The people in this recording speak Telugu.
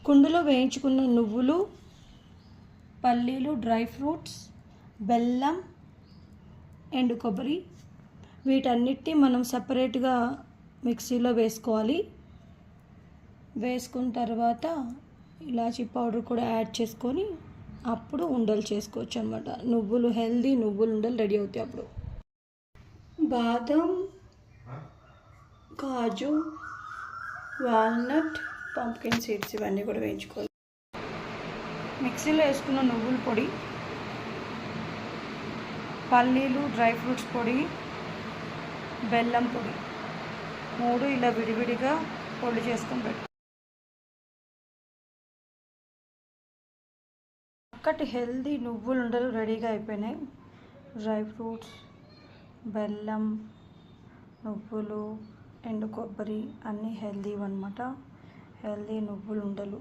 కుండలో వేయించుకున్న నువ్వులు, పల్లీలు, డ్రై ఫ్రూట్స్, బెల్లం, ఎండు కొబ్బరి వీటన్నిటిని మనం సపరేట్గా మిక్సీలో వేసుకోవాలి. వేసుకున్న తర్వాత ఇలాచీ పౌడర్ కూడా యాడ్ చేసుకొని అప్పుడు ఉండలు చేసుకోవచ్చు అనమాట. హెల్దీ నువ్వులు ఉండలు రెడీ అవుతాయి అప్పుడు. బాదం, కాజు, వాల్నట్, పంప్కిన్ సీడ్స్ ఇవన్నీ కూడా వేయించుకోవాలి. మిక్సీలో వేసుకున్న నువ్వుల పొడి, పల్లీలు, డ్రై ఫ్రూట్స్ పొడి, బెల్లం పొడి 3 ఇలా విడివిడిగా పొడి చేసుకొని పెట్టు. చక్కటి హెల్దీ నువ్వులు ఉండలు రెడీగా అయిపోయినాయి. డ్రై ఫ్రూట్స్, బెల్లం, నువ్వులు, ఎండు కొబ్బరి అన్నీ హెల్దీ అన్నమాట. హెల్దీ నువ్వులు ఉండలు.